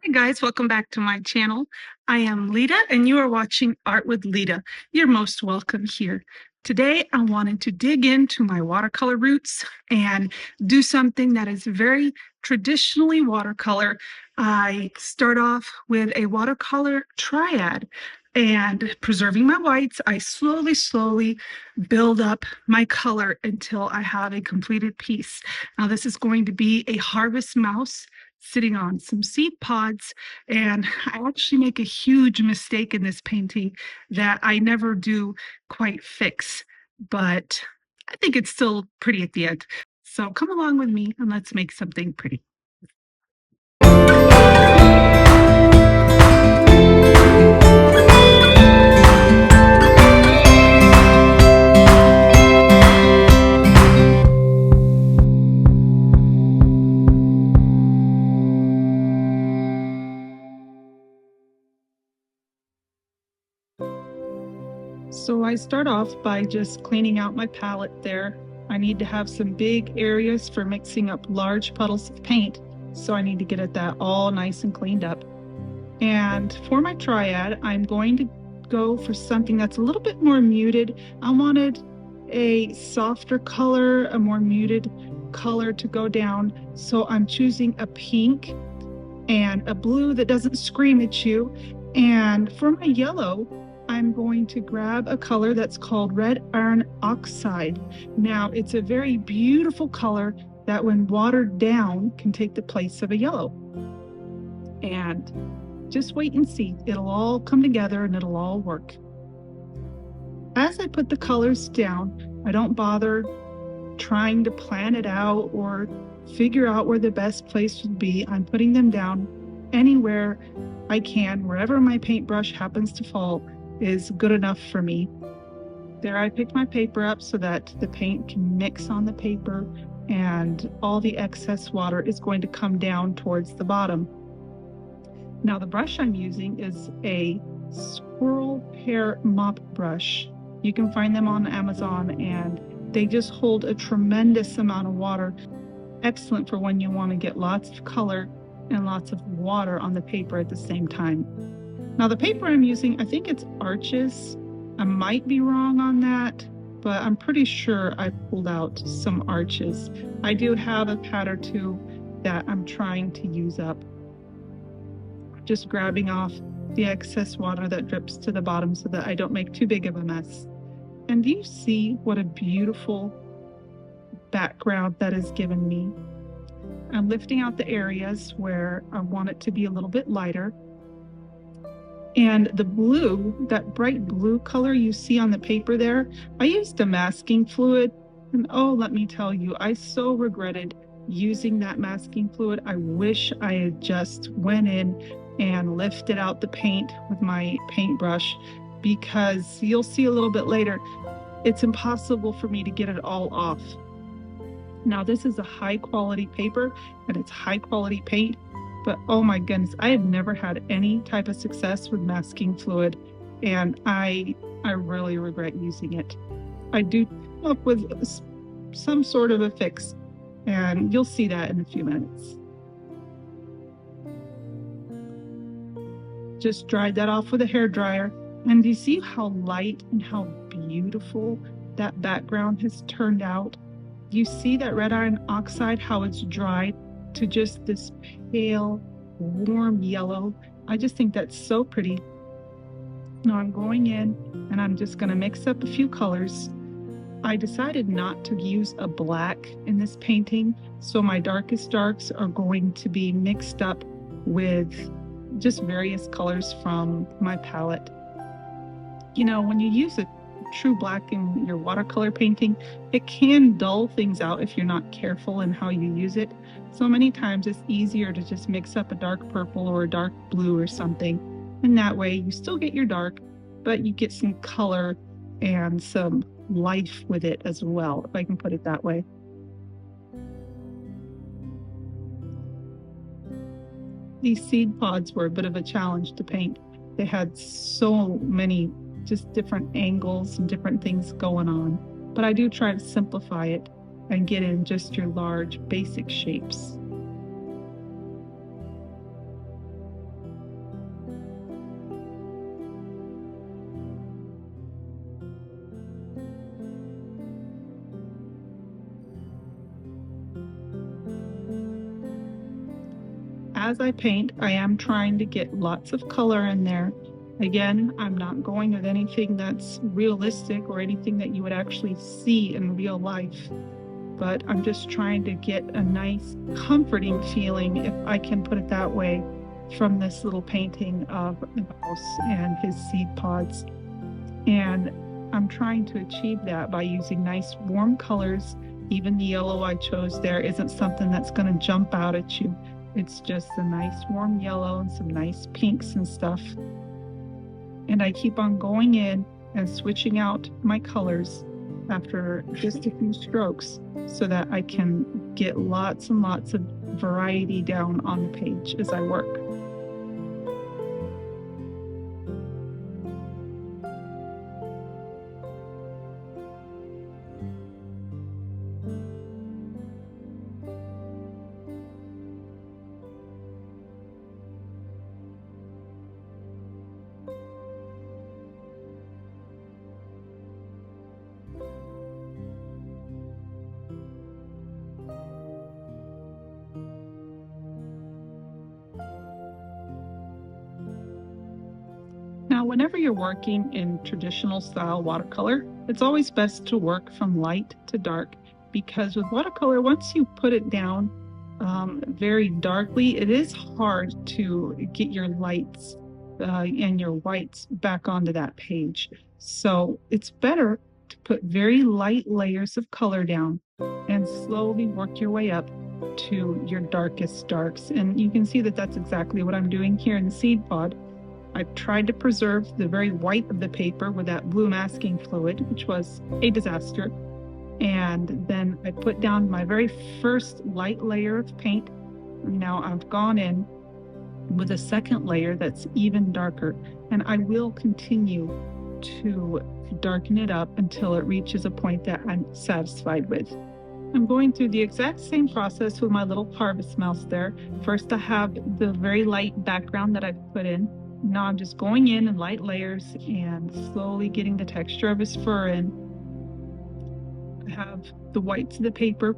Hey guys, welcome back to my channel. I am Lita and you are watching Art with Lita. You're most welcome here. Today I wanted to dig into my watercolor roots and do something that is very traditionally watercolor. I start off with a watercolor triad and preserving my whites, I slowly build up my color until I have a completed piece. Now this is going to be a harvest mouse sitting on some seed pods. And I actually make a huge mistake in this painting that I never do quite fix, but I think it's still pretty at the end. So come along with me and let's make something pretty. So I start off by just cleaning out my palette there. I need to have some big areas for mixing up large puddles of paint. So I need to get that all nice and cleaned up. And for my triad, I'm going to go for something that's a little bit more muted. I wanted a softer color, a more muted color to go down. So I'm choosing a pink and a blue that doesn't scream at you. And for my yellow, I'm going to grab a color that's called red iron oxide. Now, it's a very beautiful color that when watered down can take the place of a yellow. And just wait and see. It'll all come together and it'll all work. As I put the colors down, I don't bother trying to plan it out or figure out where the best place would be. I'm putting them down anywhere I can. Wherever my paintbrush happens to fall is good enough for me. There I pick my paper up so that the paint can mix on the paper and all the excess water is going to come down towards the bottom. Now the brush I'm using is a squirrel hair mop brush. You can find them on Amazon and they just hold a tremendous amount of water. Excellent for when you want to get lots of color and lots of water on the paper at the same time. Now the paper I'm using, I think it's Arches. I might be wrong on that, but I'm pretty sure I pulled out some Arches. I do have a pad or two that I'm trying to use up. Just grabbing off the excess water that drips to the bottom so that I don't make too big of a mess. And do you see what a beautiful background that has given me? I'm lifting out the areas where I want it to be a little bit lighter. And the blue, that bright blue color you see on the paper there, I used a masking fluid. And oh, let me tell you, I so regretted using that masking fluid. I wish I had just went in and lifted out the paint with my paintbrush, because you'll see a little bit later, it's impossible for me to get it all off. Now this is a high quality paper and it's high quality paint, but oh my goodness, I have never had any type of success with masking fluid and I really regret using it. I do come up with some sort of a fix and you'll see that in a few minutes. Just dried that off with a hair dryer. And do you see how light and how beautiful that background has turned out? You see that red iron oxide, how it's dried to just this pale, warm yellow. I just think that's so pretty. Now I'm going in and I'm just going to mix up a few colors. I decided not to use a black in this painting, so my darkest darks are going to be mixed up with just various colors from my palette. You know, when you use a true black in your watercolor painting, it can dull things out if you're not careful in how you use it. So many times it's easier to just mix up a dark purple or a dark blue or something. And that way you still get your dark, but you get some color and some life with it as well, if I can put it that way. These seed pods were a bit of a challenge to paint. They had so many just different angles and different things going on, but I do try to simplify it and get in just your large basic shapes. as I paint, I am trying to get lots of color in there. Again, I'm not going with anything that's realistic or anything that you would actually see in real life, but I'm just trying to get a nice comforting feeling, if I can put it that way, from this little painting of the mouse and his seed pods. And I'm trying to achieve that by using nice warm colors. Even the yellow I chose there isn't something that's going to jump out at you. It's just a nice warm yellow and some nice pinks and stuff. And I keep on going in and switching out my colors after just a few strokes so that I can get lots and lots of variety down on the page as I work. Now, whenever you're working in traditional style watercolor, it's always best to work from light to dark, because with watercolor, once you put it down very darkly, it is hard to get your lights and your whites back onto that page. So it's better to put very light layers of color down and slowly work your way up to your darkest darks. And you can see that that's exactly what I'm doing here in the seed pod. I've tried to preserve the very white of the paper with that blue masking fluid, which was a disaster. And then I put down my very first light layer of paint. Now I've gone in with a second layer that's even darker, and I will continue to darken it up until it reaches a point that I'm satisfied with. I'm going through the exact same process with my little harvest mouse there. First, I have the very light background that I've put in. Now I'm just going in light layers and slowly getting the texture of his fur in. I have the whites of the paper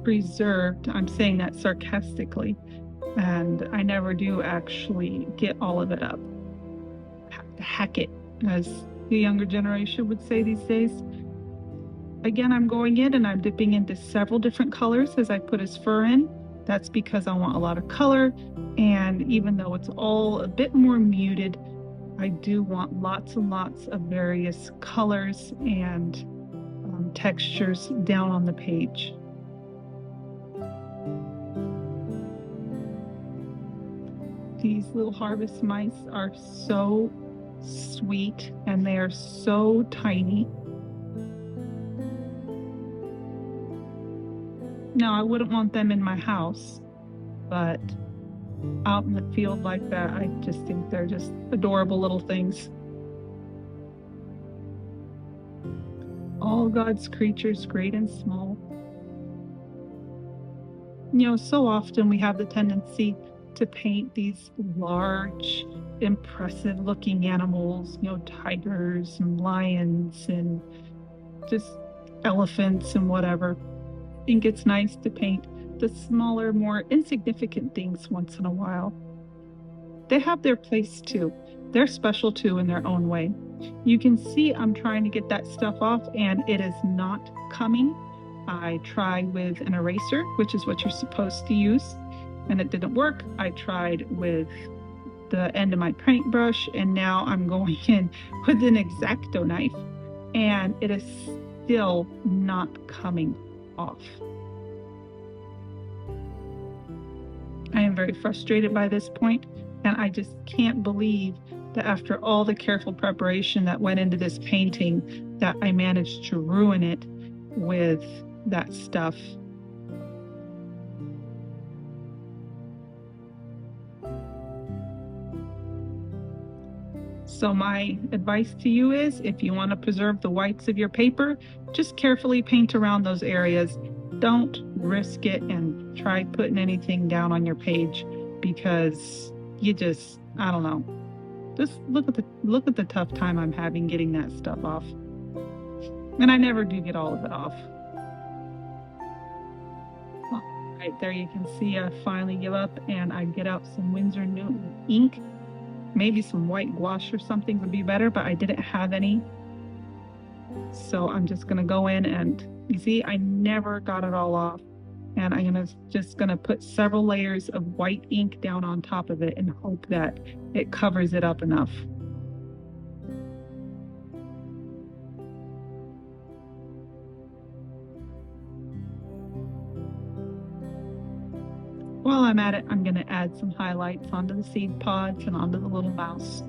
preserved. I'm saying that sarcastically, and I never do actually get all of it up. I have to hack it, as the younger generation would say these days. Again, I'm going in and I'm dipping into several different colors as I put his fur in. That's because I want a lot of color, and even though it's all a bit more muted, I do want lots and lots of various colors and textures down on the page. These little harvest mice are so sweet, and they are so tiny. Now, I wouldn't want them in my house, but out in the field like that, I just think they're just adorable little things. All God's creatures, great and small. You know, so often we have the tendency to paint these large, impressive looking animals, you know, tigers and lions and just elephants and whatever. I think it's nice to paint the smaller, more insignificant things once in a while. They have their place too. They're special too in their own way. You can see I'm trying to get that stuff off, and it is not coming. I tried with an eraser, which is what you're supposed to use, and it didn't work. I tried with the end of my paintbrush, and now I'm going in with an X-Acto knife, and it is still not coming off. I am very frustrated by this point, and I just can't believe that after all the careful preparation that went into this painting, that I managed to ruin it with that stuff. So my advice to you is, if you want to preserve the whites of your paper, just carefully paint around those areas. Don't risk it and try putting anything down on your page, because you just, I don't know. Just look at the tough time I'm having getting that stuff off. And I never do get all of it off. Well, Right there you can see I finally give up and I get out some Winsor Newton ink. Maybe some white gouache or something would be better, but I didn't have any. So I'm just gonna go in and you see I never got it all off. And I'm just gonna put several layers of white ink down on top of it and hope that it covers it up enough. While I'm at it, I'm gonna add some highlights onto the seed pods and onto the little mouse.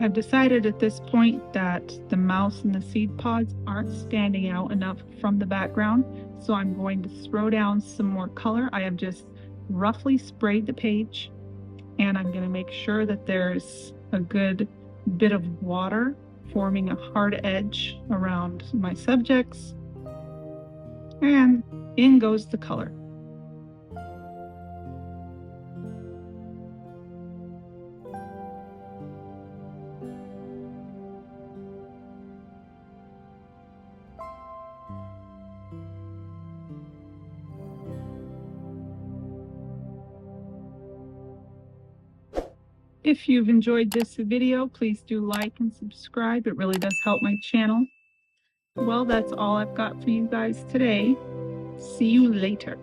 I've decided at this point that the mouse and the seed pods aren't standing out enough from the background, so I'm going to throw down some more color. I have just roughly sprayed the page, and I'm going to make sure that there's a good bit of water forming a hard edge around my subjects, and in goes the color. If you've enjoyed this video, please do like and subscribe. It really does help my channel. Well, that's all I've got for you guys today. See you later.